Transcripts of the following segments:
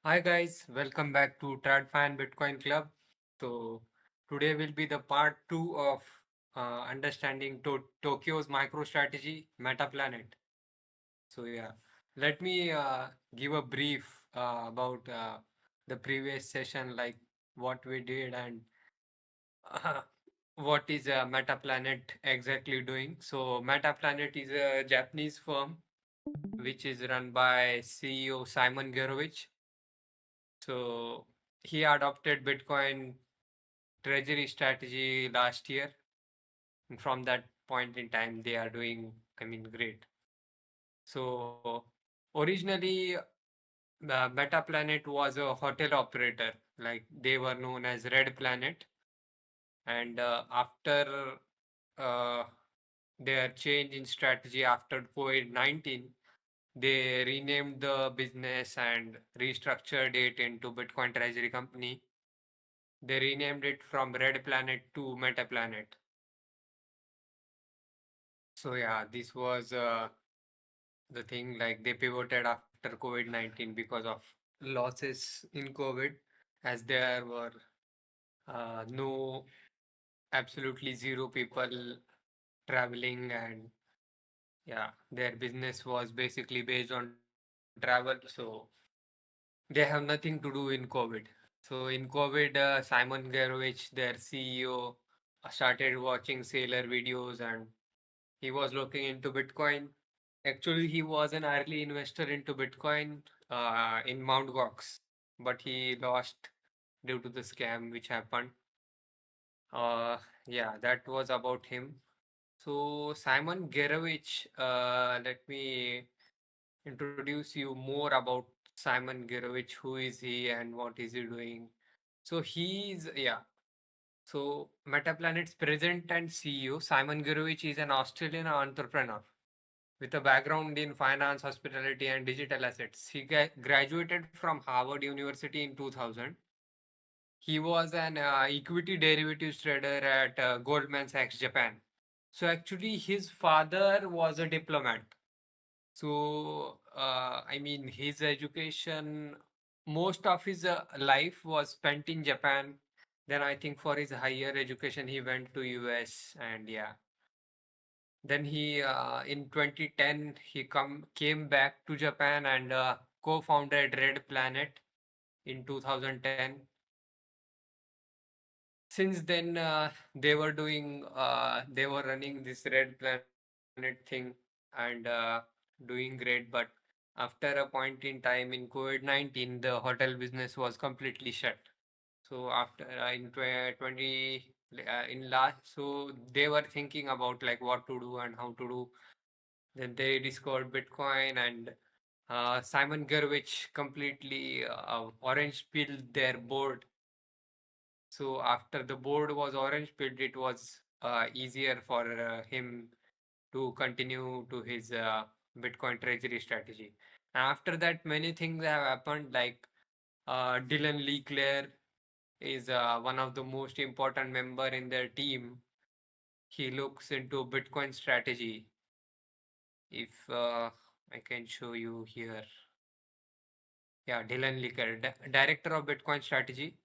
Hi guys, welcome back to Tradfi and Bitcoin Club. So today will be the part 2 of understanding Tokyo's MicroStrategy Metaplanet. So yeah, let me give a brief about the previous session, like what we did and uh, what is Metaplanet exactly doing. So Metaplanet is a Japanese firm which is run by CEO Simon Gerovich. So he adopted Bitcoin treasury strategy last year. And from that point in time, they are doing, great. So originally, Metaplanet was a hotel operator, like they were known as Red Planet. And after uh, their change in strategy after COVID-19, they renamed the business and restructured it into Bitcoin Treasury Company. They renamed it from Red Planet to Metaplanet. So yeah, this was the thing. Like they pivoted after COVID-19 because of losses in COVID, as there were no absolutely zero people traveling, and yeah, their business was basically based on travel. So they have nothing to do in COVID. So in COVID, Simon Gerovich, their CEO, started watching sailor videos and he was looking into Bitcoin. Actually, he was an early investor into Bitcoin in Mount Gox, but he lost due to the scam which happened. Uh, yeah, that was about him. So Simon Gerovich, let me introduce you more about Simon Gerovich. Who is he and what is he doing? So he's yeah. So Metaplanet's president and CEO Simon Gerovich is an Australian entrepreneur with a background in finance, hospitality, and digital assets. He graduated from Harvard University in 2000. He was an equity derivatives trader at Goldman Sachs, Japan. So actually, his father was a diplomat. So his education, most of his life was spent in Japan. Then I think for his higher education, he went to US, and yeah. Then he in 2010 he come came back to Japan and co-founded Red Planet in 2010. Since then they were running this Red Planet thing and doing great, but after a point in time in COVID-19 the hotel business was completely shut. So after in 20 in last, so they were thinking about like what to do and how to do. Then they discovered Bitcoin and Simon Gervich completely orange pilled their board. So after the board was orange pilled, it was easier for him to continue to his Bitcoin treasury strategy. After that, many things have happened. Like Dylan Leclerc is one of the most important member in their team. He looks into Bitcoin strategy. If I can show you here. Yeah, Dylan Licker, director of Bitcoin strategy.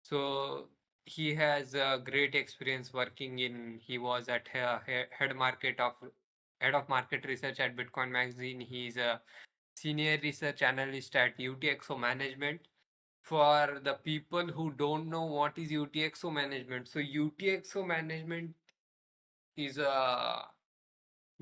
So he has a great experience working in. He was at head of market research at Bitcoin Magazine. He's a senior research analyst at UTXO Management. For the people who don't know what is UTXO Management, so UTXO Management is a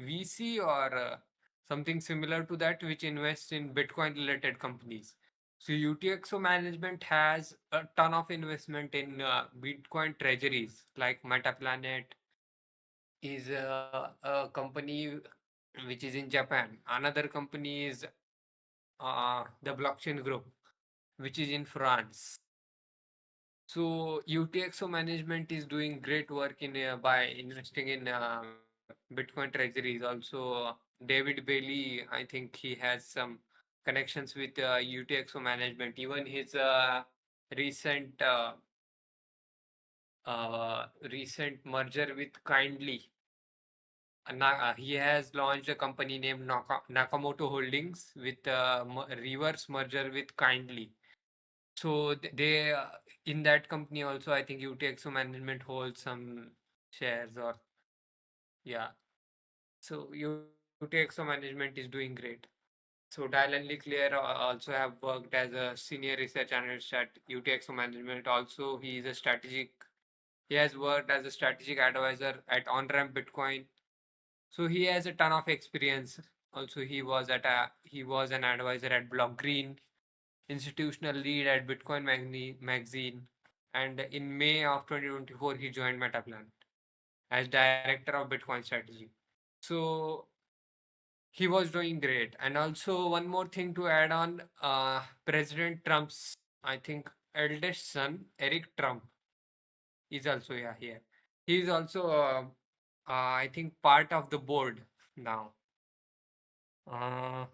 VC or something similar to that, which invests in Bitcoin related companies. So UTXO management has a ton of investment in Bitcoin treasuries, like Metaplanet is a company which is in Japan. Another company is the blockchain group, which is in France. So UTXO management is doing great work in by investing in Bitcoin treasuries. Also, David Bailey, I think he has some connections with UTXO management. Even his recent uh, recent merger with Kindly, he has launched a company named Nakamoto Holdings with reverse merger with Kindly. So they in that company also, I think UTXO management holds some shares or yeah. So UTXO management is doing great. So Dylan Leclerc also have worked as a senior research analyst at UTXO management. Also, he is a strategic. He has worked as a strategic advisor at on-ramp Bitcoin. So he has a ton of experience. Also, he was an advisor at Block Green, institutional lead at Bitcoin magazine, and in May of 2024 he joined Metaplanet as director of Bitcoin strategy. So he was doing great. And also one more thing to add on, President Trump's, I think, eldest son, Eric Trump, is also here. He is also, I think, part of the board now. Uh,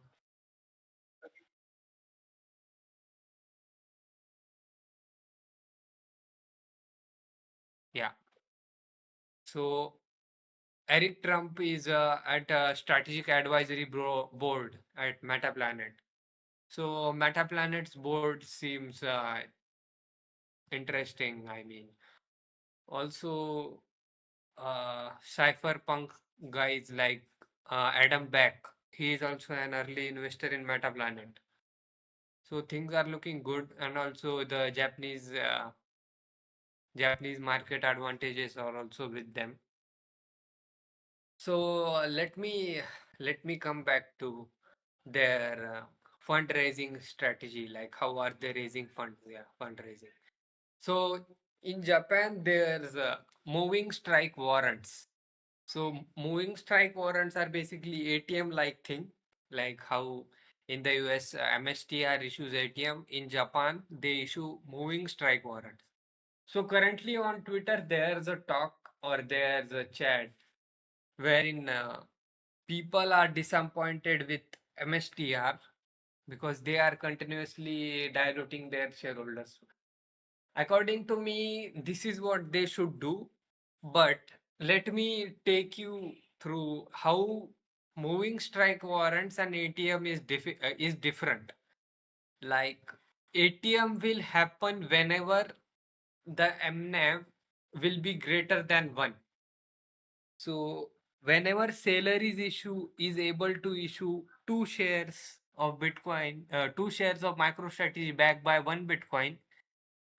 yeah. So Eric Trump is at a strategic advisory board at Metaplanet. So Metaplanet's board seems interesting. I mean, also cypherpunk guys like Adam Beck. He is also an early investor in Metaplanet. So things are looking good, and also the Japanese market advantages are also with them. So let me come back to their fundraising strategy. Like how are they raising funds? Yeah, fundraising. So in Japan, there's moving strike warrants. So moving strike warrants are basically ATM like thing, like how in the US MSTR issues ATM. In Japan, they issue moving strike warrants. So currently on Twitter, there's a talk or there's a chat wherein people are disappointed with MSTR because they are continuously diluting their shareholders. According to me, this is what they should do. But let me take you through how moving strike warrants and ATM is different. Like ATM will happen whenever the MNAV will be greater than 1. So whenever seller is able to issue 2 shares of Bitcoin, 2 shares of MicroStrategy backed by 1 Bitcoin,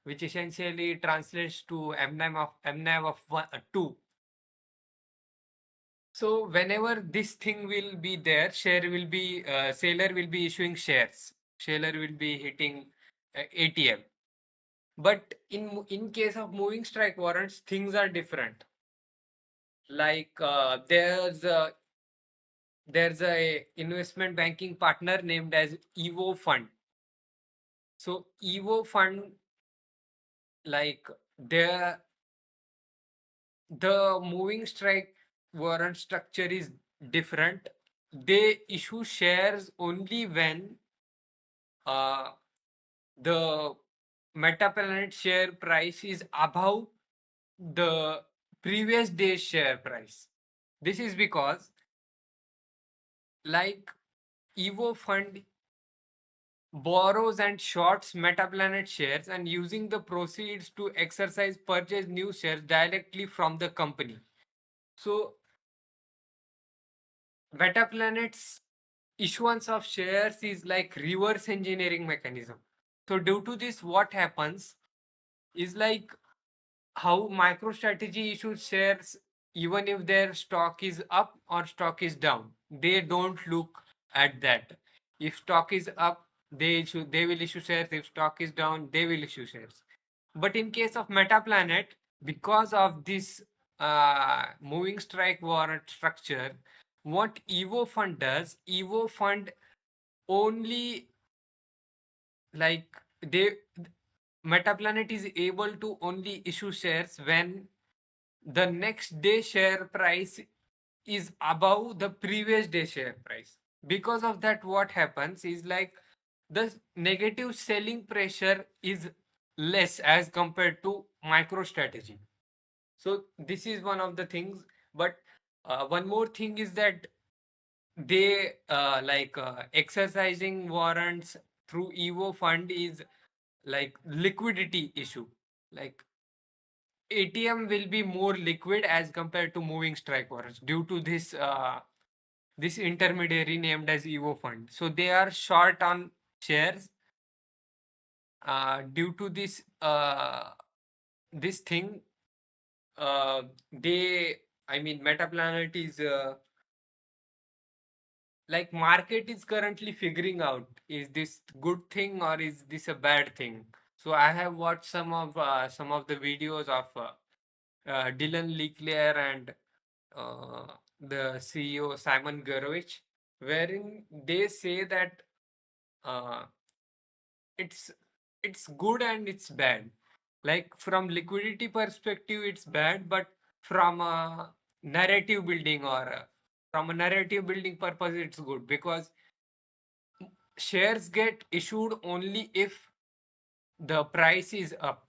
which essentially translates to MNAV of 2. So whenever this thing will be there, seller will be issuing shares. Seller will be hitting ATM. But in case of moving strike warrants, things are different. Like there's a investment banking partner named as Evo Fund. So Evo Fund, like the moving strike warrant structure is different. They issue shares only when uh, the Metaplanet share price is above the previous day's share price. This is because, like, Evo Fund borrows and shorts Metaplanet shares and using the proceeds to exercise purchase new shares directly from the company. So Metaplanet's issuance of shares is like reverse engineering mechanism. So due to this, what happens is like how MicroStrategy issues shares even if their stock is up or stock is down. They don't look at that. If stock is up, they will issue shares. If stock is down, they will issue shares. But in case of Metaplanet, because of this moving strike warrant structure, what Evo Fund does, Evo Fund only, like, they Metaplanet is able to only issue shares when the next day share price is above the previous day share price. Because of that, what happens is like the negative selling pressure is less as compared to MicroStrategy. So this is one of the things. But one more thing is that they exercising warrants through Evo Fund is like liquidity issue. Like ATM will be more liquid as compared to moving strike orders due to this intermediary named as Evo Fund. So they are short on shares due to this thing. They, I mean, Metaplanet is like market is currently figuring out, is this good thing or is this a bad thing. So I have watched some of the videos of Dylan Leclerc and the CEO Simon Gurevich, wherein they say that uh, it's it's good and it's bad. Like from liquidity perspective, it's bad, but from a narrative building or from a narrative building purpose, it's good because shares get issued only if the price is up,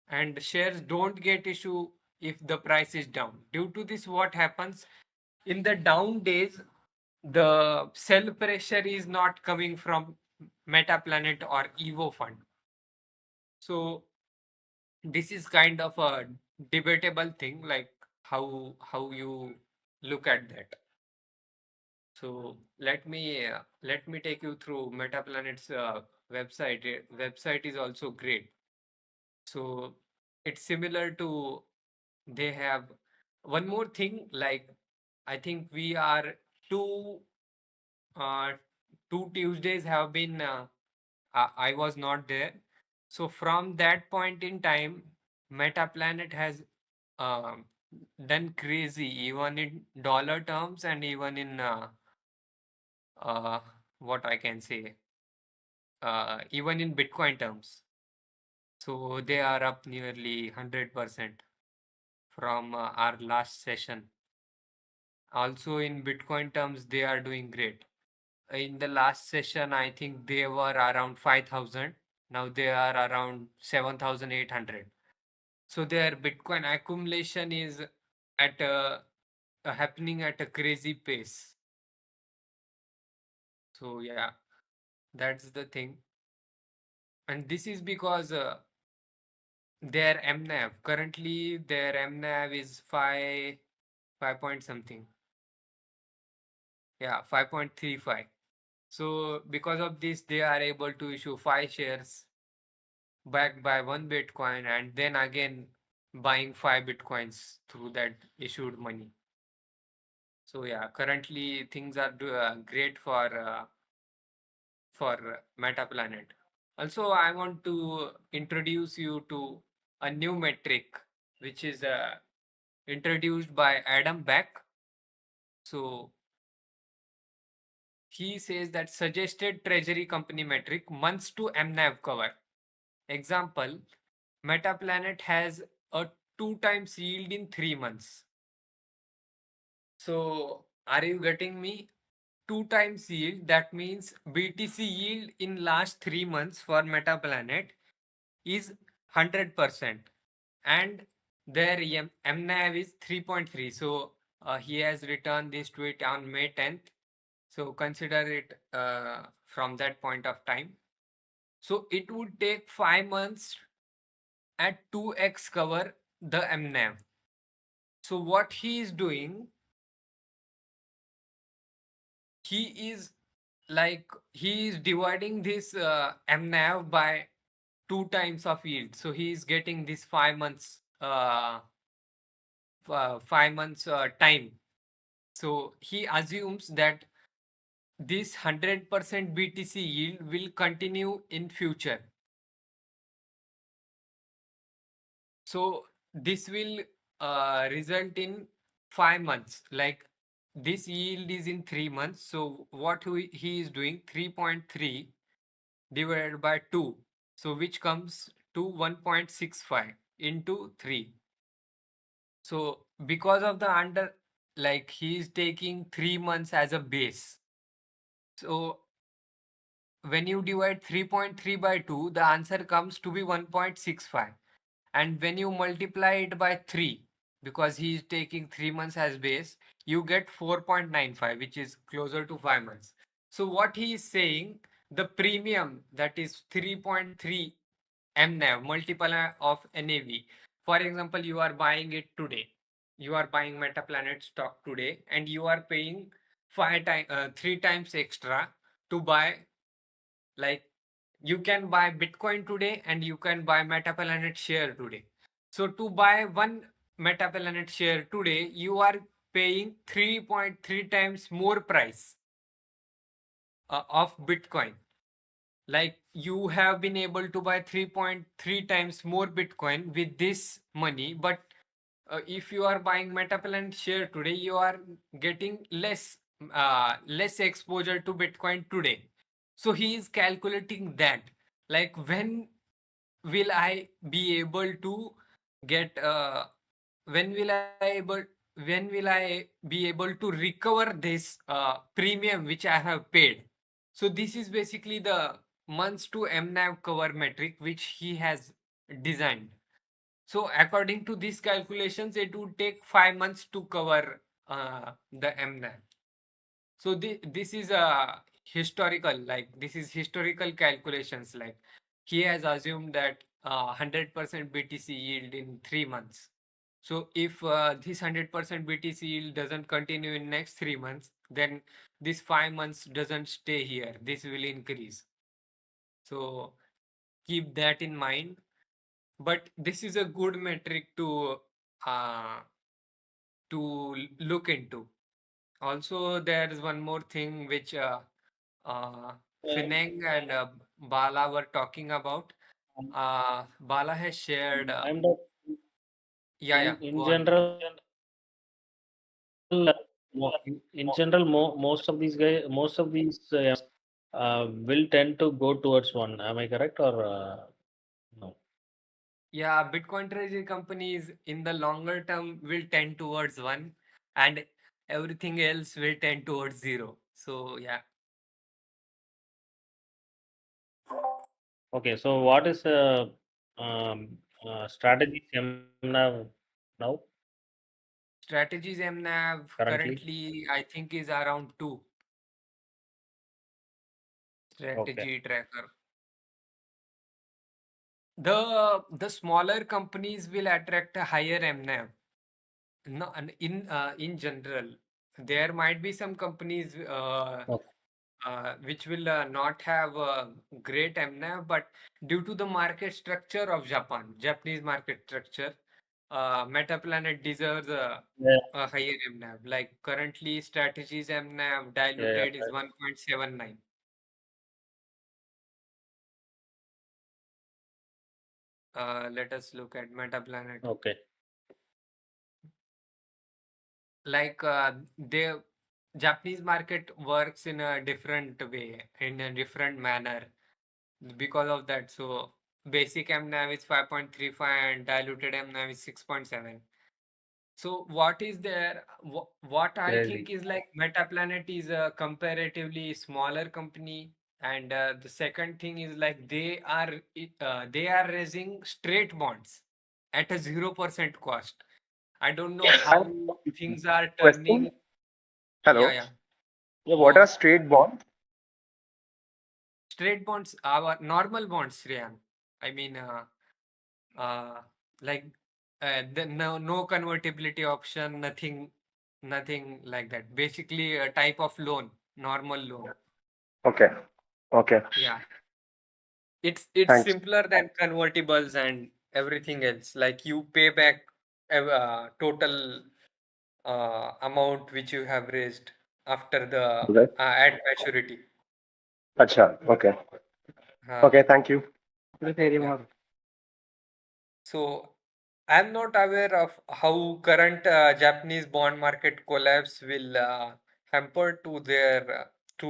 and shares don't get issued if the price is down. Due to this, what happens in the down days, the sell pressure is not coming from Metaplanet or Evo Fund. So this is kind of a debatable thing, like how you look at that. So let me take you through Metaplanet's website. Website is also great. So it's similar to, they have one more thing, like I think we are two uh, 2 Tuesdays have been I was not there. So from that point in time, Metaplanet has um, done crazy even in dollar terms and even in uh, what I can say, even in Bitcoin terms. So they are up nearly 100% from our last session. Also in Bitcoin terms, they are doing great. In the last session, I think they were around 5,000. Now they are around 7,800. So their Bitcoin accumulation is at happening at a crazy pace. So yeah, that's the thing. And this is because their MNAV, currently their MNAV is 5 point something. Yeah, 5.35. So because of this, they are able to issue 5 shares backed by 1 Bitcoin and then again buying 5 Bitcoins through that issued money. So yeah, currently things are great for Metaplanet. Also, I want to introduce you to a new metric which is introduced by Adam Beck. So he says that suggested treasury company metric months to MNAV cover. Example, Metaplanet has a 2 times yield in 3 months. So are you getting me? 2 times yield, that means BTC yield in last 3 months for Metaplanet is 100%, and their MNAV is 3.3. So he has returned this tweet on May 10th. So consider it from that point of time. So it would take 5 months at 2x cover the MNAV. So what he is doing, he is he is dividing this MNAV by 2 times of yield. So he is getting this 5 months 5 months time. So he assumes that this 100% BTC yield will continue in future. So this will result in 5 months. Like this yield is in 3 months. So what he is doing, 3.3 divided by 2. So which comes to 1.65 into 3. So because of the he is taking 3 months as a base. So when you divide 3.3 by 2, the answer comes to be 1.65. And when you multiply it by 3, because he is taking 3 months as base, you get 4.95, which is closer to 5 months. So what he is saying, the premium that is 3.3 MNAV, multiple of NAV. For example, you are buying it today. You are buying Metaplanet stock today, and you are paying 3 times extra to buy. Like, you can buy Bitcoin today, and you can buy Metaplanet share today. So to buy one Metaplanet share today, you are paying 3.3 times more price of Bitcoin. Like, you have been able to buy 3.3 times more Bitcoin with this money, but if you are buying Metaplanet share today, you are getting less exposure to Bitcoin today. So he is calculating that, like, will I be able to get when will I able when will I be able to recover this premium which I have paid. So this is basically the months to MNAV cover metric which he has designed. So according to these calculations, it would take 5 months to cover the MNAV. So this is a historical, like, this is historical calculations. Like, he has assumed that 100% BTC yield in 3 months. So if this 100% BTC yield doesn't continue in next 3 months, then this 5 months doesn't stay here. This will increase. So keep that in mind. But this is a good metric uh, to look into. Also, there is one more thing which uh, Fineng and Bala were talking about. Bala has shared. And Yeah, yeah, in go on. general, most of these guys, most of these will tend to go towards one. Am I correct or no? Yeah, Bitcoin treasury companies in the longer term will tend towards one, and everything else will tend towards zero. So yeah, Okay, so what is strategy seminar now strategies MNAV currently? currently I think is around 2 Okay, strategy tracker. The smaller companies will attract a higher MNAV. No, and in general, there might be some companies okay, which will not have a great MNAV, but due to the market structure of Japanese market structure, Metaplanet deserves yeah, a higher MNAV. Like, currently, Strategy's MNAV yeah, yeah, diluted is right. 1.79. Let us look at Metaplanet. Okay, Like, the Japanese market works in a different way, in a different manner. Because of that, so basic MNAV is 5.35 and diluted MNAV is 6.7. So what is there? What I think crazy. is, like, Metaplanet is a comparatively smaller company, and the second thing is, like, they are raising straight bonds at a 0% cost. I don't know how things are Question. turning. Yeah, Hello. yeah. Yeah, Go what are on. straight bonds? Straight bonds, our normal bonds, Riyan. I mean, uh, like, no convertibility option, nothing like that. Basically, a type of loan, normal loan. Okay. Okay. Yeah, it's Thanks. simpler than convertibles and everything else. Like, you pay back total amount which you have raised after the Okay. at maturity. Acha. Okay. Uh, Okay. Thank you. yeah. So I'm not aware of how current Japanese bond market collapse will hamper to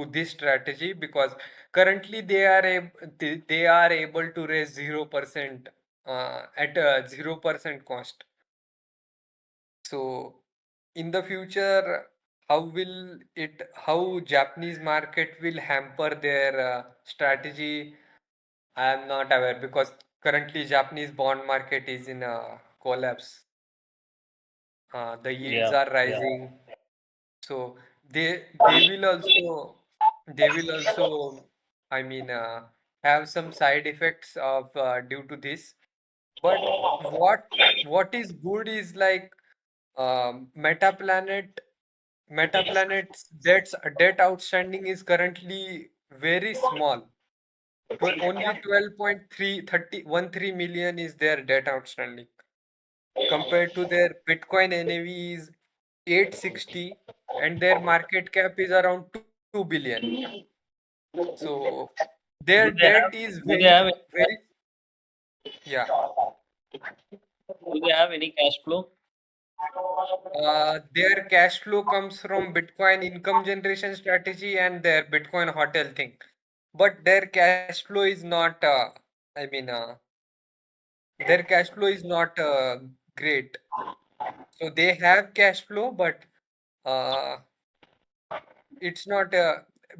this strategy, because currently they are able to raise 0% at a 0% cost. So in the future, how Japanese market will hamper their strategy? I am not aware, because currently Japanese bond market is in a collapse. The yields Yeah, are yeah. rising, so they will also, I mean, have some side effects of due to this. But what what is good is like Metaplanet Metaplanet's debt outstanding is currently very small. Only 12.13 million is their debt outstanding compared to their Bitcoin NAV is 860 and their market cap is around 2 billion. So their Do they debt have is do they have very yeah. do they have any cash flow? Their cash flow comes from Bitcoin income generation strategy and their Bitcoin hotel thing. But their cash flow is not, I mean, their cash flow is not great. So they have cash flow, but uh, it's not,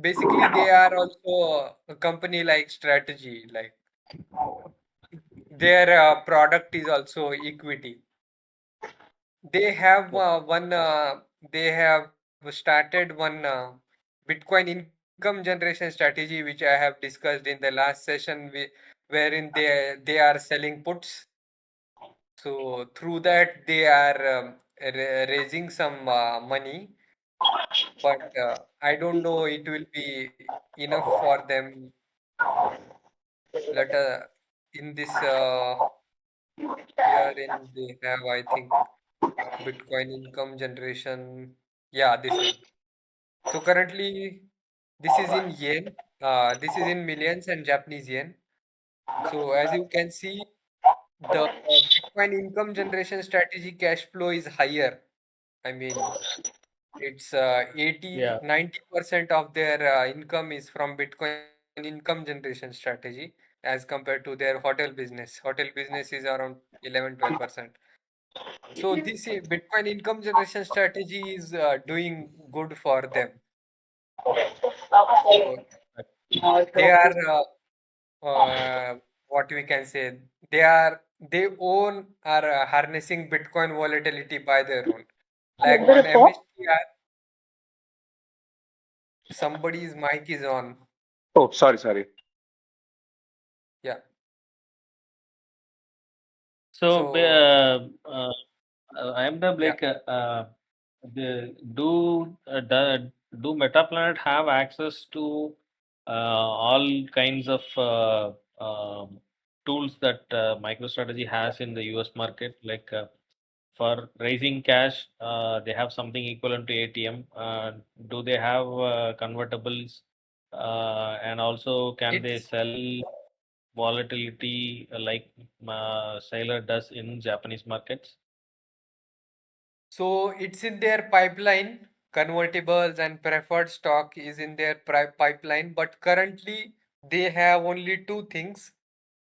basically, they are also a company like strategy, like their product is also equity. They have they have started one Bitcoin income generation strategy, which I have discussed in the last session, wherein they are selling puts. So through that they are raising some money, but I don't know it will be enough for them. Let in this herein they have, I think, Bitcoin income generation. Yeah, this one. So currently, this is in yen. This is in millions and Japanese yen. So as you can see, the Bitcoin income generation strategy cash flow is higher. I mean, it's Yeah. 90% of their income is from Bitcoin income generation strategy as compared to their hotel business. Hotel business is around 11-12%. So this Bitcoin income generation strategy is doing good for them. So they are what we can say they own are harnessing Bitcoin volatility by their own. Like on MSTR, somebody's mic is on. Oh, sorry, sorry. Yeah. So, So I am the yeah. like do Metaplanet have access to all kinds of tools that MicroStrategy has in the US market? Like for raising cash, they have something equivalent to ATM. Do they have convertibles? And also, can they It's sell volatility like Sailor does in Japanese markets? so it's in their pipeline. Convertibles and preferred stock is in their pipeline, but currently they have only two things.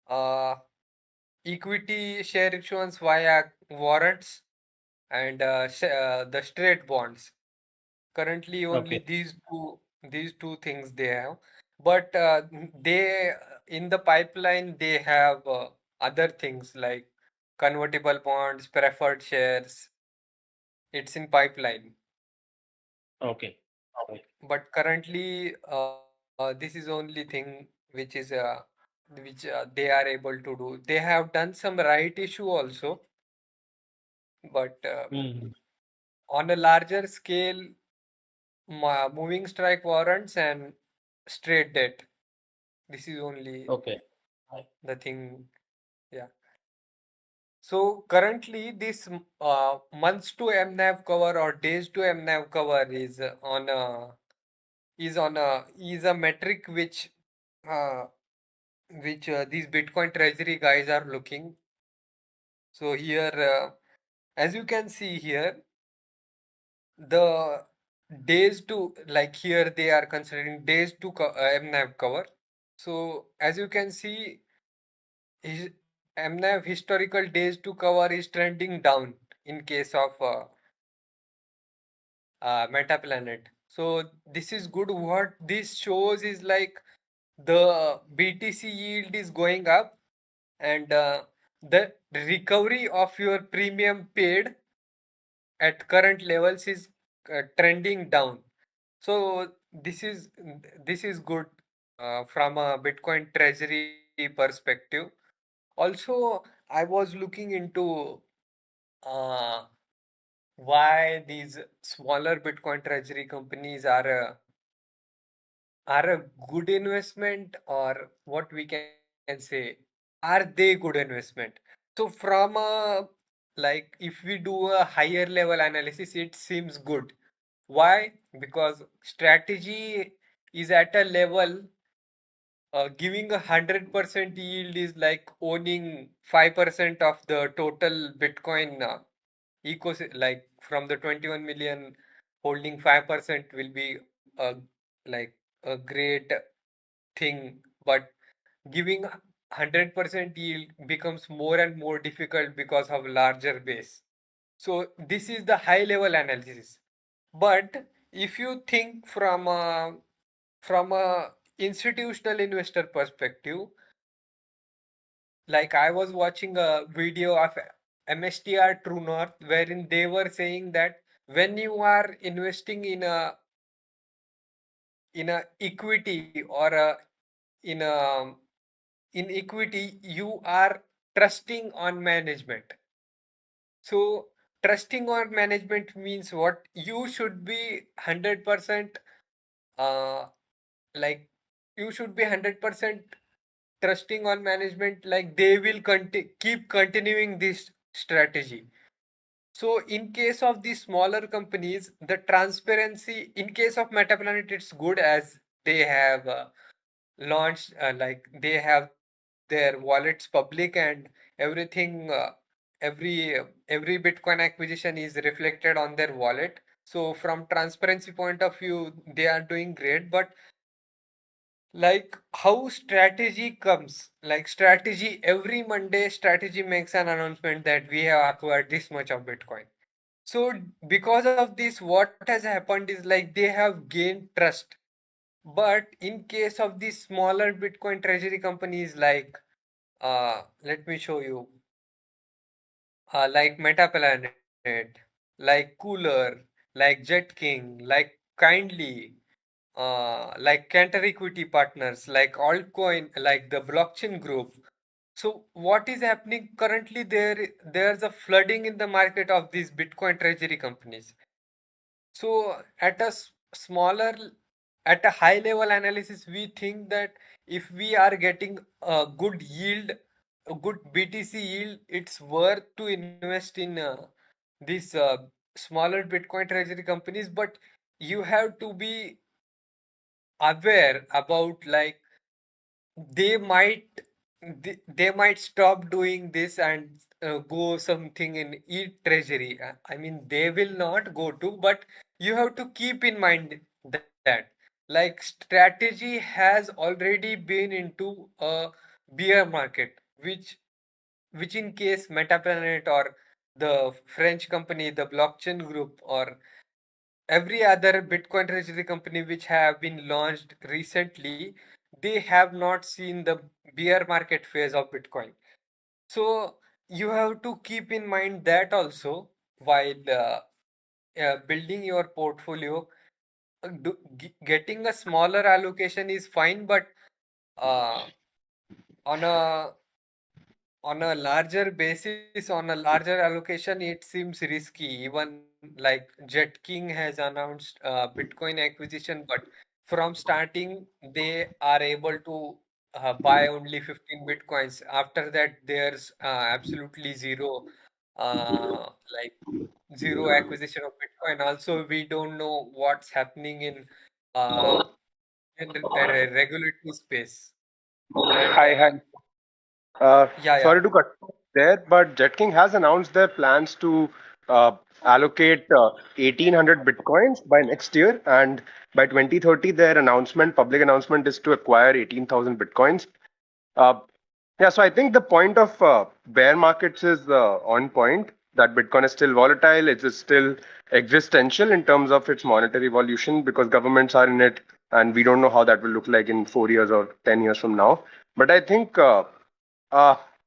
Uh, Equity share issuance via warrants and the straight bonds. Currently, only Okay. these two things they have, but they in the pipeline they have other things like convertible bonds, preferred shares. It's in pipeline, Okay. Okay. but currently this is only thing which is which they are able to do. They have done some right issue also, but Mhm. on a larger scale, moving strike warrants and straight debt. This is only Okay. the thing. Yeah. So currently, this months to MNAV cover or days to MNAV cover is a metric uh, which these Bitcoin treasury guys are looking. So here, as you can see here, the days to like here they are considering days to MNAV cover. So as you can see, MNAV historical days to cover is trending down in case of Metaplanet. So this is good. What this shows is like the BTC yield is going up and the recovery of your premium paid at current levels is trending down. So this is good. from a Bitcoin treasury perspective. Also, I was looking into uh, why these smaller Bitcoin treasury companies are a good investment, or what we can say, are they good investment? So from a, like, if we do a higher level analysis, it seems good. Why? Because strategy is at a level, giving 100% yield is like owning 5% of the total Bitcoin ecosystem. Like from the 21 million, holding 5% will be like a great thing, but giving 100% yield becomes more and more difficult because of larger base. So this is the high level analysis. But if you think from a institutional investor perspective, like I was watching a video of MSTR True North, wherein they were saying that when you are investing in a equity, or in a in equity, you are trusting on management. So trusting on management means what? You should be 100% uh like you should be 100% trusting on management, like they will keep continuing this strategy. So in case of the smaller companies, the transparency, in case of Metaplanet, it's good, as they have launched, like they have their wallets public, and everything, every Bitcoin acquisition is reflected on their wallet. So from transparency point of view, they are doing great. But like how strategy comes, like strategy, every Monday strategy makes an announcement that we have acquired this much of Bitcoin. So because of this, what has happened is like they have gained trust. But in case of these smaller Bitcoin treasury companies, like let me show you, like Metaplanet, like Cooler, like Jet King, like Kindly, like Cantor Equity Partners, like Altcoin, like the blockchain group. So what is happening currently? There's a flooding in the market of these Bitcoin treasury companies. So at a smaller, at a high level analysis, we think that if we are getting a good yield, a good BTC yield, it's worth to invest in these smaller Bitcoin treasury companies. But you have to be aware about, like, they might they might stop doing this and go something in e-treasury. I mean, they will not go to, but you have to keep in mind that, like, strategy has already been into a bear market, which in case Metaplanet or the French company, the blockchain group, or every other Bitcoin treasury company which have been launched recently, they have not seen the bear market phase of Bitcoin. So you have to keep in mind that also while building your portfolio. Getting a smaller allocation is fine, but uh, on a larger basis, on a larger allocation, it seems risky. Even like Jet King has announced Bitcoin acquisition, but from starting they are able to buy only 15 Bitcoins. After that, there's absolutely zero, like zero acquisition of Bitcoin. Also, we don't know what's happening uh, in regulatory space. And Hi, hi. yeah, yeah. Sorry to cut there, but JetKing has announced their plans to uh, allocate 1,800 bitcoins by next year, and by 2030, their public announcement, is to acquire 18,000 bitcoins. Uh, yeah, so I think the point of bear markets is on point. That Bitcoin is still volatile. It is still existential in terms of its monetary evolution because governments are in it, and we don't know how that will look like in 4 years or 10 years from now. But I think uh,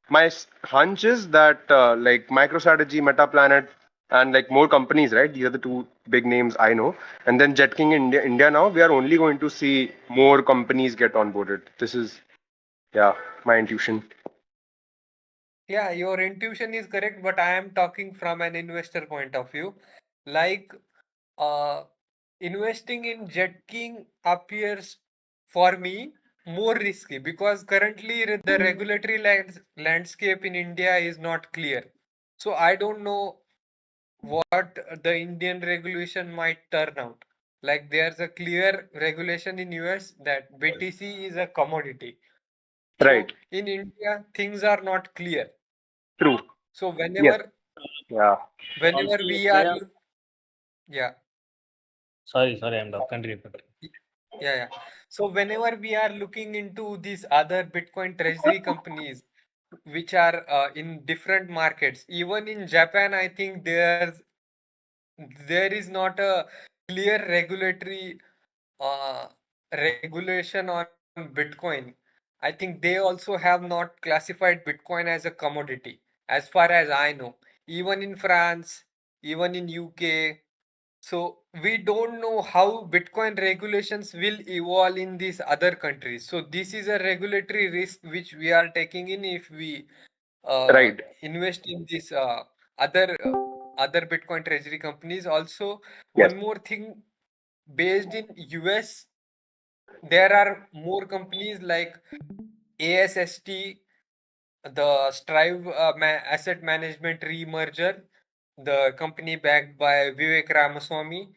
my hunch is that like MicroStrategy, Metaplanet, and like more companies, right? These are the two big names I know. And then JetKing India now, we are only going to see more companies get onboarded. This is, yeah, my intuition. Yeah, your intuition is correct, but I am talking from an investor point of view. Like, uh, investing in JetKing appears for me more risky because currently the regulatory landscape in India is not clear. So I don't know what the Indian regulation might turn out. Like there's a clear regulation in US that BTC is a commodity. Right. So in India, things are not clear. True. So Yes. Yeah. whenever Also, we are, Shreya, yeah, sorry, I'm done. Continue. y- yeah. So whenever we are looking into these other Bitcoin treasury companies, which are in different markets, even in Japan, I think there is not a clear regulatory uh, regulation on Bitcoin. I think they also have not classified Bitcoin as a commodity, as far as I know. Even in France, even in UK. So we don't know how Bitcoin regulations will evolve in these other countries. So this is a regulatory risk which we are taking in if we Right. invest in these other Bitcoin treasury companies. Also, Yes. one more thing, based in US, there are more companies like ASST, the Strive Asset Management Remerger, the company backed by Vivek Ramaswamy,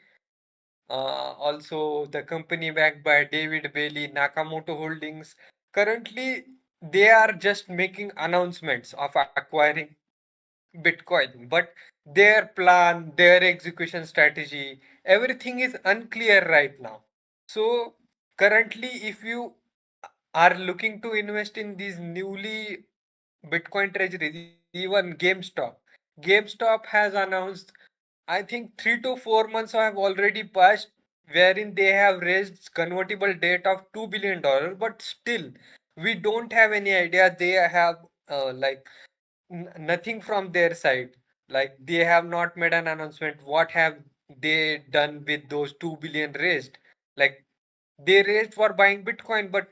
also the company backed by David Bailey, Nakamoto Holdings. Currently, they are just making announcements of acquiring Bitcoin, but their plan, their execution strategy, everything is unclear right now. So currently, if you are looking to invest in these newly Bitcoin treasuries, even GameStop has announced, I think 3 to 4 months have already passed, wherein they have raised convertible debt of $2 billion, but still we don't have any idea they have like nothing from their side. Like they have not made an announcement. What have they done with those 2 billion raised? Like they raised for buying Bitcoin, but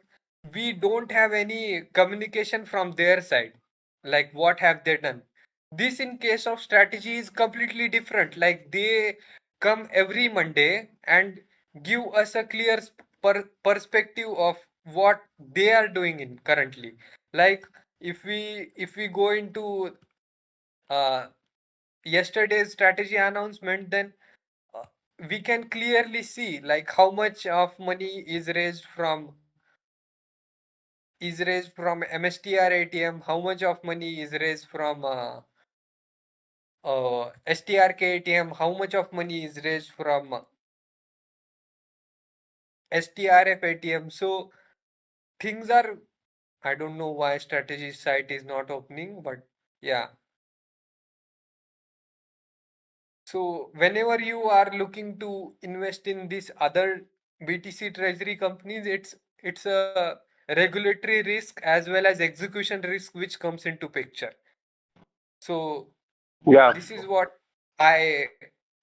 we don't have any communication from their side. Like what have they done? This in case of strategy is completely different. Like they come every Monday and give us a clear perspective of what they are doing in currently. Like if we go into uh, yesterday's strategy announcement, then uh, we can clearly see like how much of money is raised from MSTR ATM, how much of money is raised from STRK ATM, how much of money is raised from STRF ATM. So things are, I don't know why strategy site is not opening, but yeah. So whenever you are looking to invest in these other BTC treasury companies, it's a regulatory risk as well as execution risk which comes into picture. So Yeah. this is what I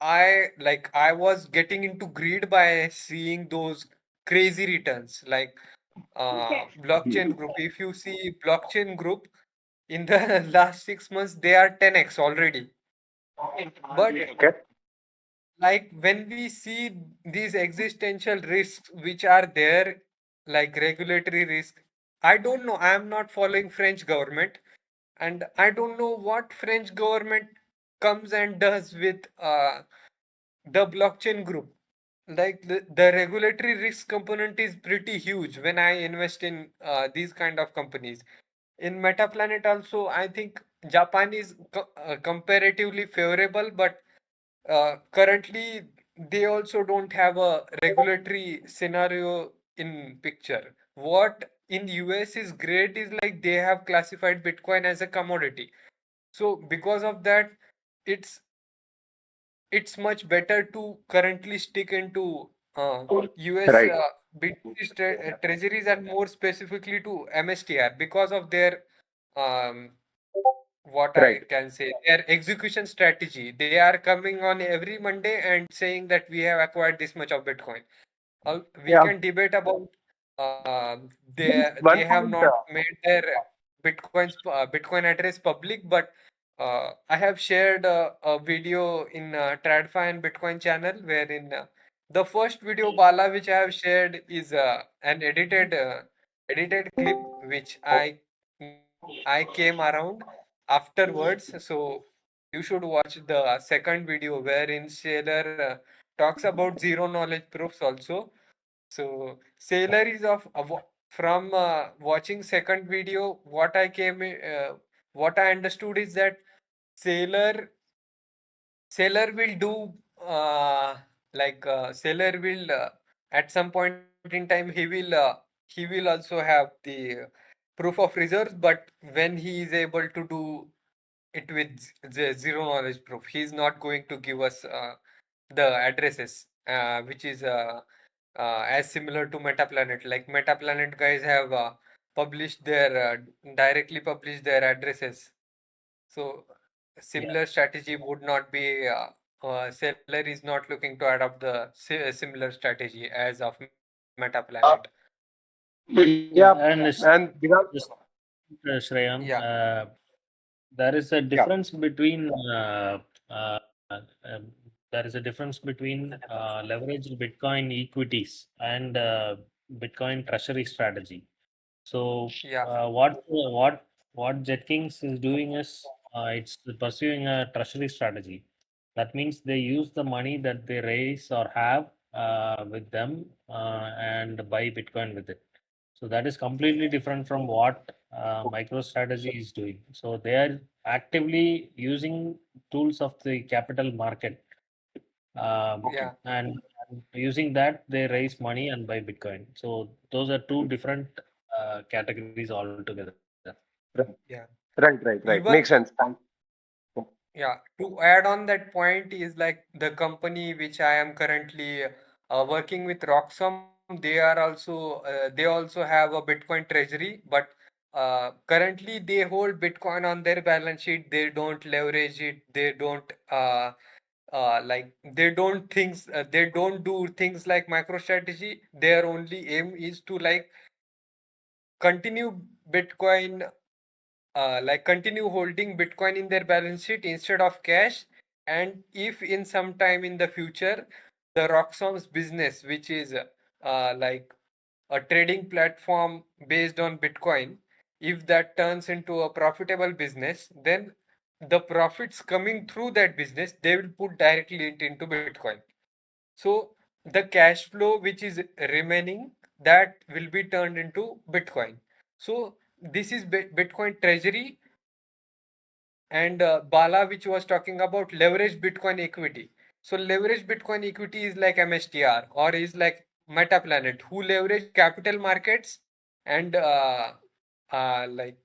I was getting into greed by seeing those crazy returns like blockchain group. If you see blockchain group in the last 6 months, they are 10x already. But Okay. like when we see these existential risks which are there, like regulatory risk, I don't know, I am not following French government, and I don't know what French government comes and does with the blockchain group. Like the regulatory risk component is pretty huge when I invest in these kind of companies. In Metaplanet also, I think Japan is comparatively favorable, but currently they also don't have a regulatory scenario in picture. What in US is great is like they have classified Bitcoin as a commodity. So because of that, it's it's much better to currently stick into US Right. BTC treasuries and more specifically to MSTR because of their um, what Right. I can say, their execution strategy. They are coming on every Monday and saying that we have acquired this much of Bitcoin. We Yeah. can debate about they One have point. not made their Bitcoin address public, but I have shared a video in Tradfi and Bitcoin channel wherein the first video Bala which I have shared is an edited clip which I came around afterwards. So you should watch the second video wherein Sailor talks about zero knowledge proofs also. So Sailor is from watching second video. What I understood is that Sailor Sailor will do Sailor will at some point in time he will also have the proof of reserves, but when he is able to do it with the zero knowledge proof, he is not going to give us the addresses which is as similar to Metaplanet. Like Metaplanet guys have published their directly published their addresses. So Yeah. similar strategy would not be seller is not looking to adopt the similar strategy as of Metaplanet. Yeah. Yeah, and And because, just Shreyan, Yeah, there is a yeah. difference between uh, um, there is a difference between leveraged Bitcoin equities and Bitcoin treasury strategy. So yeah, what JetKings is doing is it's pursuing a treasury strategy. That means they use the money that they raise or have with them and buy Bitcoin with it. So that is completely different from what MicroStrategy is doing. So they are actively using tools of the capital market, Okay. and using that they raise money and buy Bitcoin. So those are two different categories altogether. Right. yeah. Right. Even Makes sense. Thank you. yeah, to add on that point is like the company which I am currently working with, Roxom. They also have a Bitcoin treasury, but currently they hold Bitcoin on their balance sheet. They don't leverage it. They don't they don't do things like MicroStrategy. Their only aim is to continue Bitcoin continue holding Bitcoin in their balance sheet instead of cash. And if in some time in the future, the Roxom's business, which is like a trading platform based on Bitcoin, if that turns into a profitable business, then the profits coming through that business, they will put directly into Bitcoin. So the cash flow which is remaining, that will be turned into Bitcoin. So this is Bitcoin treasury. And Bala, which was talking about leveraged Bitcoin equity. So leveraged Bitcoin equity is like MSTR or is like Metaplanet, who leverage capital markets and like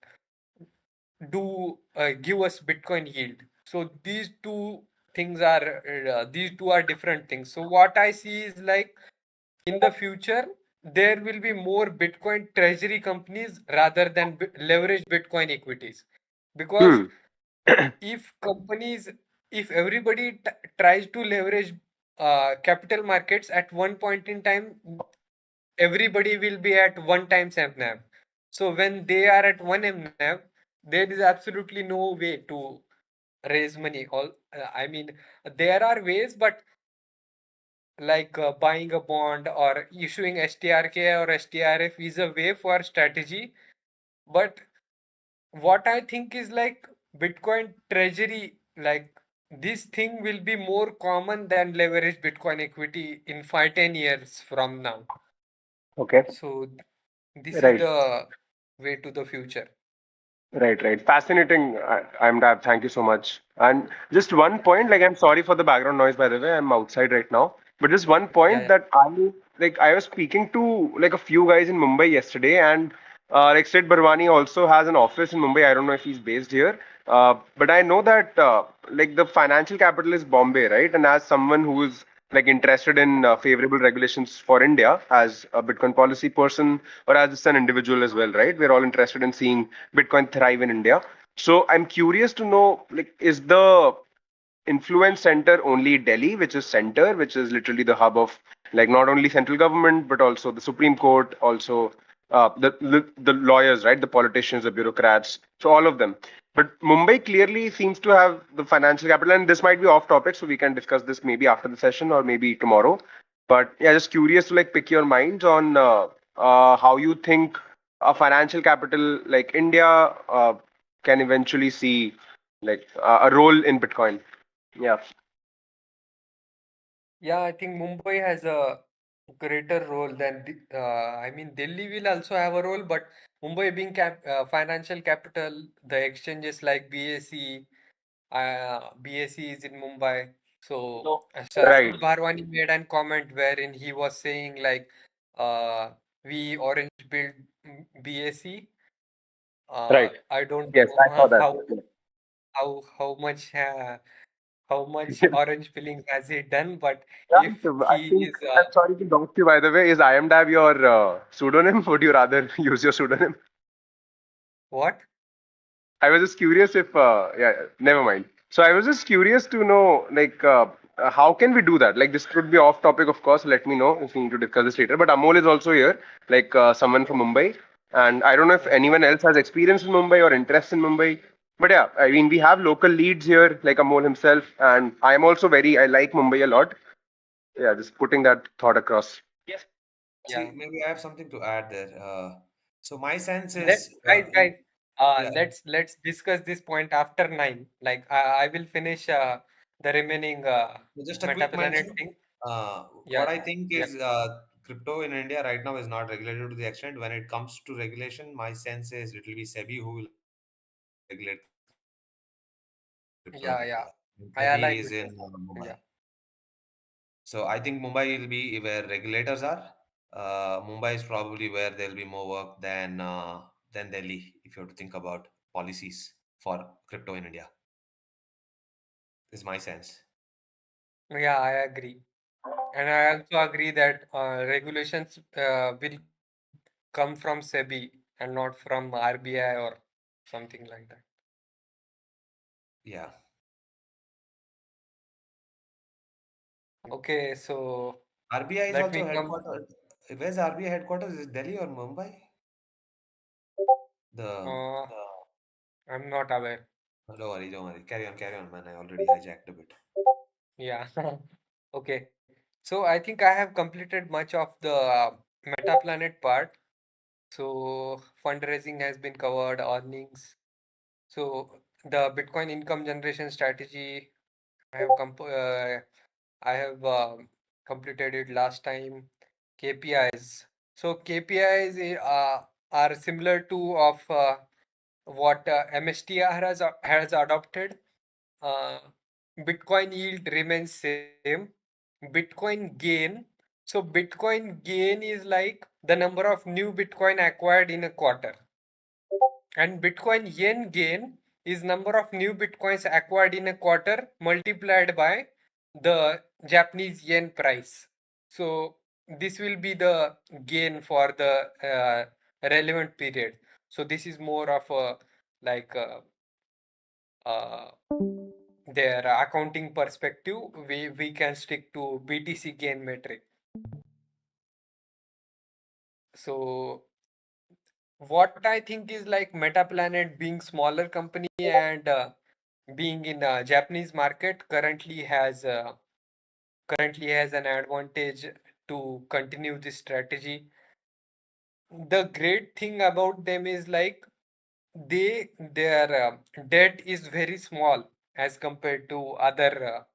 do give us Bitcoin yield. So these two are different things. So what I see is like in the future there will be more Bitcoin treasury companies rather than leveraged Bitcoin equities, because Hmm. if companies if everybody tries to leverage capital markets at one point in time, everybody will be at one times mnav. So when they are at one mnav, there is absolutely no way to raise money. I mean, there are ways, but buying a bond or issuing STRK or STRF is a way for strategy. But what I think is like Bitcoin treasury, like this thing will be more common than leveraged Bitcoin equity in 5-10 years from now. Okay. So this is Right. the way to the future. Right. Fascinating. I'm Dab. Thank you so much. And just one point, like I'm sorry for the background noise, by the way. I'm outside right now. But just one Yeah, point yeah, that I was speaking to like a few guys in Mumbai yesterday, and like Sid Barwani also has an office in Mumbai. I don't know if he's based here. But I know that like the financial capital is Bombay, right? And as someone who is like interested in favorable regulations for India as a Bitcoin policy person or as just an individual as well, right? We're all interested in seeing Bitcoin thrive in India. So I'm curious to know, like, is the influence center only Delhi, which is center, which is literally the hub of like not only central government but also the Supreme Court, also the lawyers, right, the politicians, the bureaucrats, so all of them. But Mumbai clearly seems to have the financial capital, and this might be off topic, so we can discuss this maybe after the session or maybe tomorrow. But yeah, just curious to like pick your minds on how you think a financial capital like India can eventually see like a role in Bitcoin. Yeah. Yeah, I think Mumbai has a greater role than I mean Delhi will also have a role, but Mumbai being financial capital, the exchanges like BSE, BSE is in Mumbai. So Right. Sid Bharwani made an comment wherein he was saying like uh, we orange built BSE. Right. I don't Yes, know I saw that. how much how much Yeah, orange peeling has he done, but if so I he think is I'm sorry to dox you by the way. Is IMDAB your pseudonym? Would you rather use your pseudonym? what? I was just curious if yeah, never mind. So I was just curious to know like how can we do that? Like this could be off topic, of course. Let me know if we need to discuss this later. But Amol is also here, like someone from Mumbai, and I don't know if anyone else has experience in Mumbai or interest in Mumbai. But yeah, I mean we have local leads here, like Amol himself, and I am also very I like Mumbai a lot. Yeah, just putting that thought across. Yeah. See, maybe I have something to add there. So my sense Let's is, guys, yeah, let's discuss this point after 9. Like I will finish the remaining just a quick Metaplanet mention. thing. What Yeah, I think yeah, is crypto in India right now is not regulated to the extent. When it comes to regulation, my sense is it will be SEBI who will regulate crypto in India. And SEBI is in Mumbai. yeah, yeah. I align with that. Yeah, So I think Mumbai will be where regulators are. Mumbai is probably where there'll be more work than Delhi, if you have to think about policies for crypto in India. Is my sense. yeah, I agree. And I also agree that regulations will come from SEBI and not from RBI or something like that. Yeah. Okay, so RBI is let also me come. headquartered. Where's RBI headquarters? Is it Delhi or Mumbai? The Uh, I'm not aware. Don't worry, don't worry. Carry on, man. I already hijacked a bit. Yeah. Okay. So I think I have completed much of the Metaplanet part. So fundraising has been covered, earnings. So the Bitcoin income generation strategy, I have I have completed it last time. KPIs. So KPIs are similar to of what MSTR has adopted. uh, Bitcoin yield remains same. Bitcoin gain. So Bitcoin gain is like the number of new Bitcoin acquired in a quarter. And Bitcoin yen gain is number of new Bitcoins acquired in a quarter multiplied by the Japanese yen price. So this will be the gain for the relevant period. So this is more of a like uh, their accounting perspective, we can stick to BTC gain metric. So what I think is like Metaplanet being smaller company and being in Japanese market currently has an advantage to continue this strategy. The great thing about them is like their debt is very small as compared to other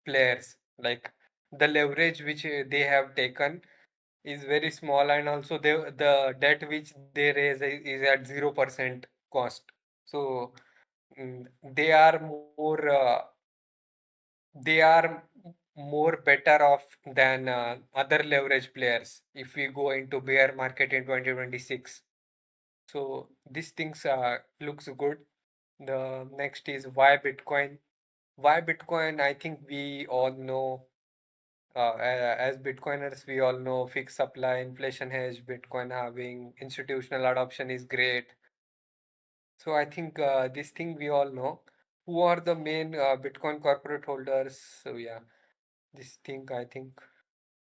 players. Like the leverage which they have taken is very small, and also the debt which they raise is at 0% cost. So they are more better off than other leverage players if we go into bear market in 2026. So these things looks good. The next is why Bitcoin. Why Bitcoin? I think we all know, as Bitcoiners, we all know fixed supply, inflation hedge, Bitcoin halving, institutional adoption is great. So I think this thing we all know. Who are the main Bitcoin corporate holders? So yeah, this thing I think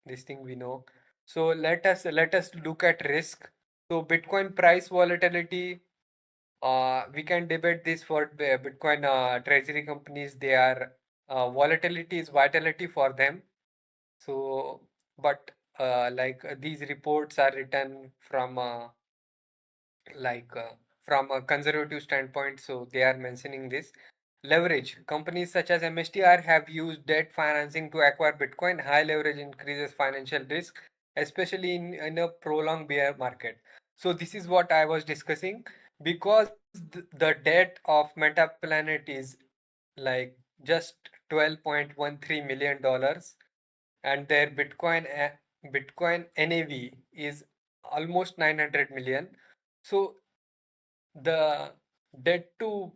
this thing we know. So let us look at risk. So Bitcoin price volatility. We can debate this for Bitcoin treasury companies. They are volatility is vitality for them. So, but these reports are written from like from a conservative standpoint, so they are mentioning this. Leverage. Companies such as MSTR have used debt financing to acquire Bitcoin. High leverage increases financial risk, especially in a prolonged bear market. So this is what I was discussing because the debt of Metaplanet is like just $12.13 million, and their Bitcoin NAV is almost 900 million. So the debt to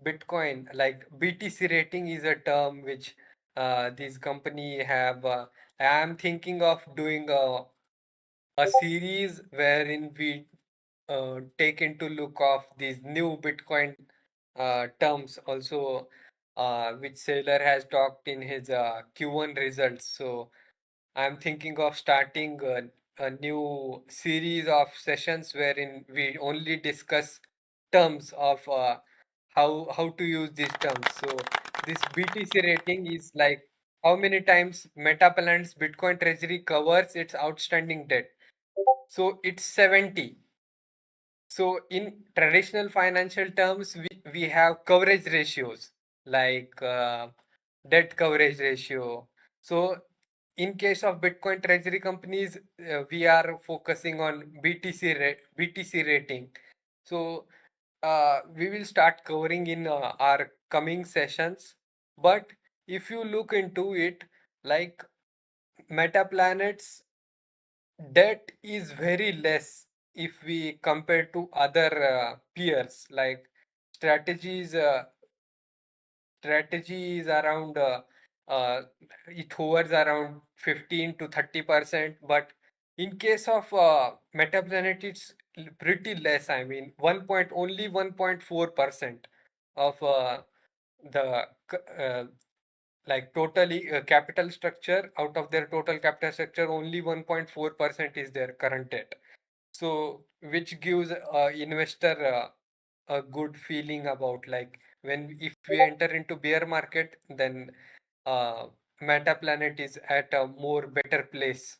Bitcoin, like BTC rating, is a term which this company have. I am thinking of doing a series wherein we take into look of these new Bitcoin terms also, which Saylor has talked in his Q1 results. So I'm thinking of starting a new series of sessions wherein we only discuss terms of how to use these terms. So this BTC rating is like how many times Metaplanet's Bitcoin treasury covers its outstanding debt. So it's 70. So in traditional financial terms, we have coverage ratios like debt coverage ratio. So in case of Bitcoin treasury companies, we are focusing on BTC rating. So we will start covering in our coming sessions. But if you look into it, like Metaplanet's debt is very less if we compare to other peers. Like strategies strategy is around uh, it hovers around 15 to 30%, but in case of Metaplanet it's pretty less. I mean, only 1.4% of the like totally capital structure. Out of their total capital structure, only 1.4% is their current debt. So which gives investor a good feeling about, like, when if we enter into bear market, then uh, Metaplanet is at a more better place.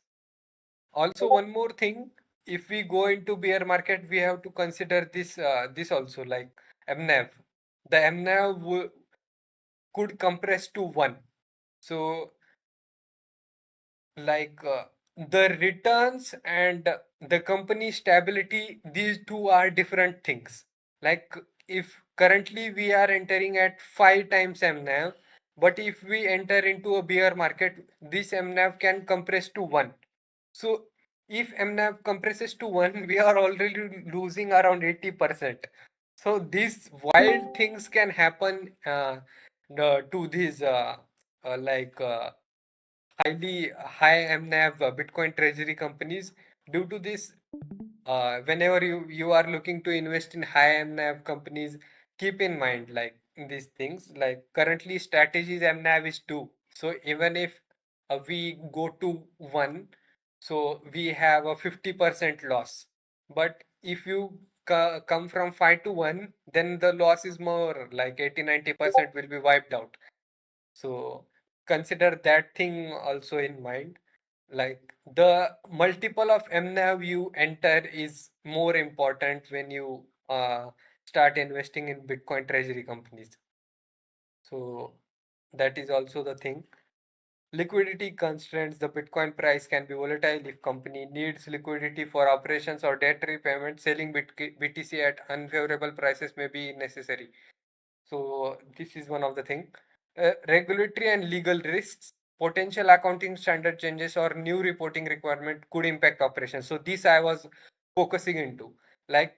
Also, one more thing, if we go into bear market, we have to consider this also, like MNAV. The MNAV could compress to 1. So like the returns and the company stability, these two are different things. Like if currently we are entering at 5 times MNAV, but if we enter into a bear market, this MNAV can compress to 1. So if MNAV compresses to 1, we are already losing around 80%. So these wild things can happen to these like highly high MNAV Bitcoin treasury companies. Due to this, whenever you are looking to invest in high MNAV companies, keep in mind like these things. Like currently strategies MNAV is 2. So even if we go to 1, so we have a 50% loss. But if you come from 5 to 1, then the loss is more like 80-90% will be wiped out. So consider that thing also in mind. Like the multiple of MNAV you enter is more important when you start investing in Bitcoin treasury companies. So that is also the thing. Liquidity constraints. The Bitcoin price can be volatile if company needs liquidity for operations or debt repayment. Selling BTC at unfavorable prices may be necessary. So this is one of the thing. Regulatory and legal risks, potential accounting standard changes or new reporting requirement could impact operations. So this I was focusing into. Like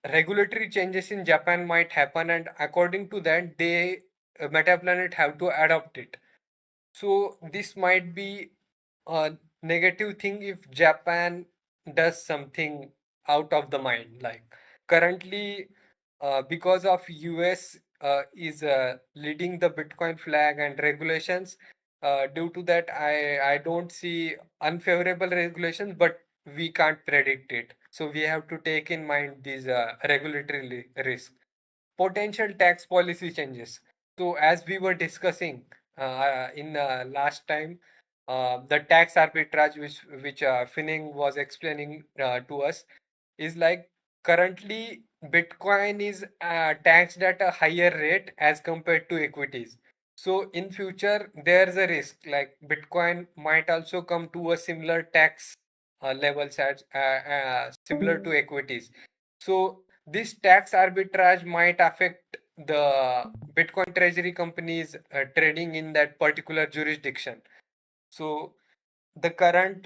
regulatory changes in Japan might happen, and according to that, they Metaplanet have to adopt it. So this might be a negative thing if Japan does something out of the mind. Like currently, because of US is leading the Bitcoin flag and regulations. Due to that, I don't see unfavorable regulations, but we can't predict it. So we have to take in mind these regulatory risk. Potential tax policy changes. So as we were discussing in last time, the tax arbitrage which Finning was explaining to us is like currently Bitcoin is taxed at a higher rate as compared to equities. So in future there's a risk like Bitcoin might also come to a similar tax levels as similar to equities. So this tax arbitrage might affect the Bitcoin treasury companies trading in that particular jurisdiction. So the current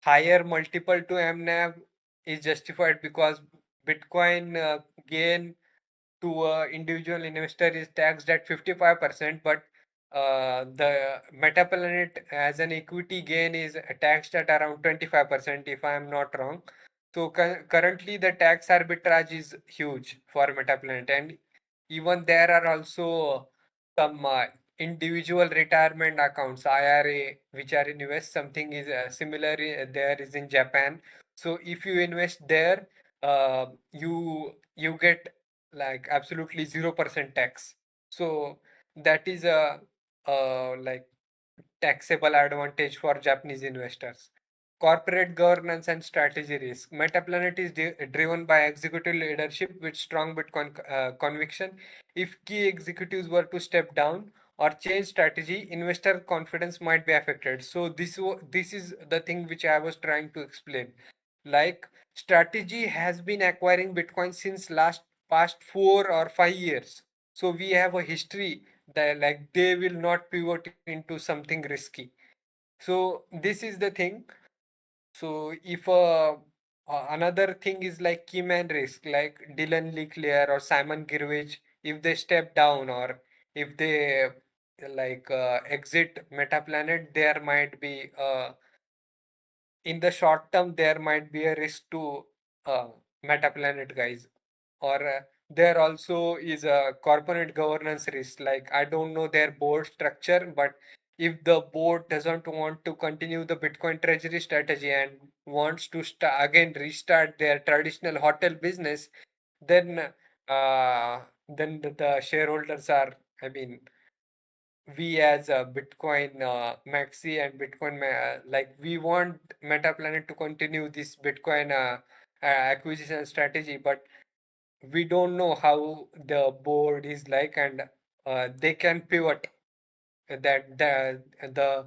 higher multiple to MNAV is justified because Bitcoin gain to a individual investor is taxed at 55%, but the Metaplanet as an equity gain is taxed at around 25%, if I am not wrong. So currently the tax arbitrage is huge for Metaplanet, and even there are also some individual retirement accounts IRA which are in US. Something is similar there is in Japan. So if you invest there, you get like absolutely 0% tax. So that is a like taxable advantage for Japanese investors. Corporate governance and strategy risk. Metaplanet is driven by executive leadership with strong Bitcoin conviction. If key executives were to step down or change strategy, investor confidence might be affected. So this is the thing which I was trying to explain. Like strategy has been acquiring Bitcoin since last past 4 or 5 years. So we have a history that like they will not pivot into something risky. So this is the thing. So if another thing is like key man risk, like Dylan Leclerc or Simon Girwich, if they step down or if they exit Metaplanet, there might be in the short term there might be a risk to uh, Metaplanet guys. Or there also is a corporate governance risk. Like I don't know their board structure, but if the board doesn't want to continue the Bitcoin treasury strategy and wants to again restart their traditional hotel business, then uh, then the shareholders are, I mean, we as a Bitcoin maxi and Bitcoin like we want Metaplanet to continue this Bitcoin acquisition strategy, but we don't know how the board is like, and they can pivot that the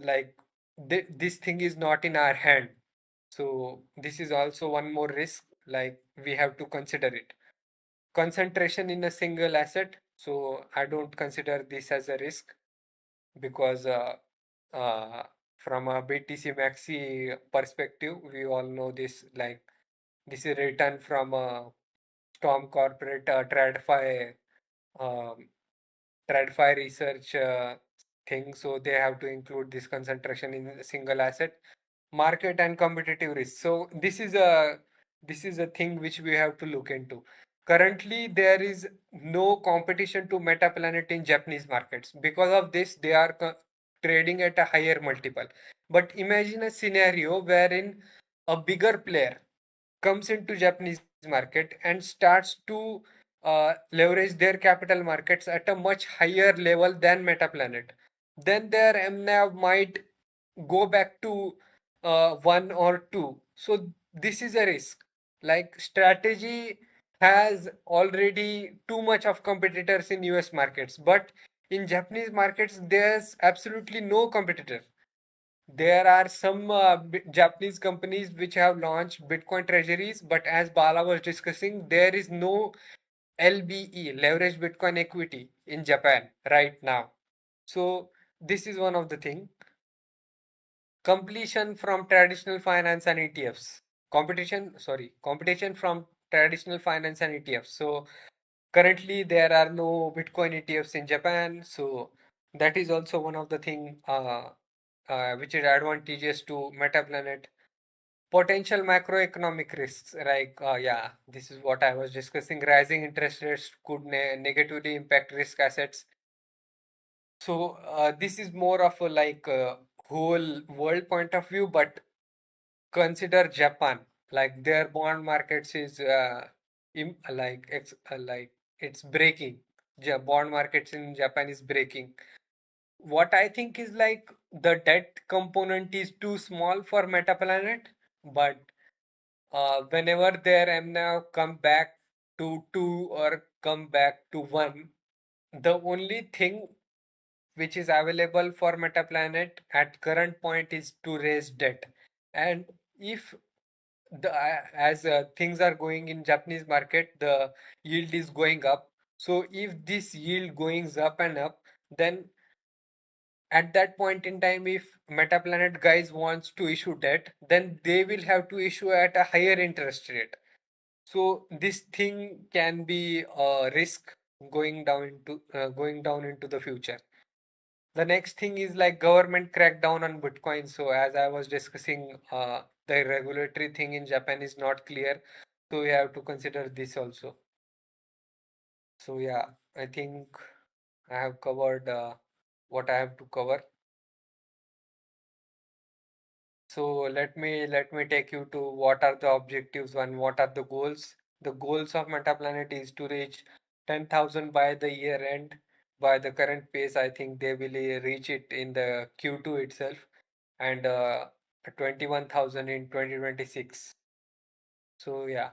like this thing is not in our hand. So this is also one more risk, like we have to consider it. Concentration in a single asset. So I don't consider this as a risk because uh, from a BTC Maxi perspective, we all know this, like this is written from a Storm Corporate um, TradFi research thing. So they have to include this concentration in a single asset. Market and competitive risk. So this is a thing which we have to look into. Currently, there is no competition to Metaplanet in Japanese markets. Because of this, they are trading at a higher multiple. But imagine a scenario wherein a bigger player comes into Japanese market and starts to leverage their capital markets at a much higher level than Metaplanet. Then their MNAV might go back to 1 or 2. So this is a risk. Like strategy has already too much of competitors in US markets, but in Japanese markets there's absolutely no competitor. There are some Japanese companies which have launched Bitcoin treasuries, but as Bala was discussing, there is no LBE, leverage Bitcoin equity, in Japan right now. So this is one of the thing. Completion from traditional finance and ETFs. Competition from traditional finance and ETFs. So currently there are no Bitcoin ETFs in Japan. So that is also one of the thing which is advantageous to Metaplanet. potential macroeconomic risks, like yeah, this is what I was discussing. Rising interest rates could negatively impact risk assets. So this is more of a like whole world point of view, but consider Japan. Like their bond markets is like it's breaking. Bond markets in Japan is breaking. What I think is like the debt component is too small for Metaplanet, but whenever their M now come back to 2 or come back to 1, the only thing which is available for Metaplanet at current point is to raise debt. And if the as things are going in Japanese market, the yield is going up. So if this yield goes up and up, then at that point in time, if Metaplanet guys wants to issue debt, then they will have to issue at a higher interest rate. So this thing can be a risk going down into the future. The next thing is like government crackdown on Bitcoin. So as I was discussing, the regulatory thing in Japan is not clear. So we have to consider this also. So yeah, I think I have covered what I have to cover. So let me take you to what are the objectives and what are the goals. The goals of Metaplanet is to reach 10,000 by the year end. By the current pace, I think they will reach it in the Q2 itself, and 21,000 in 2026. So yeah,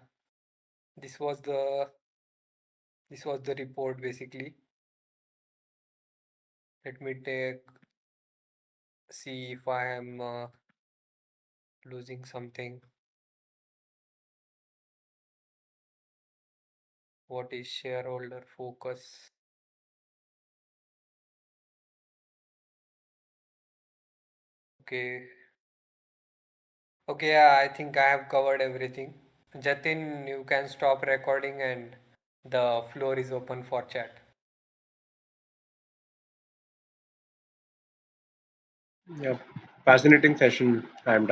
this was the this was the report basically. Let me see if I am losing something. What is shareholder focus? Okay. Okay, yeah, I think I have covered everything. Jatin, you can stop recording and the floor is open for chat. Yeah, fascinating session, I'm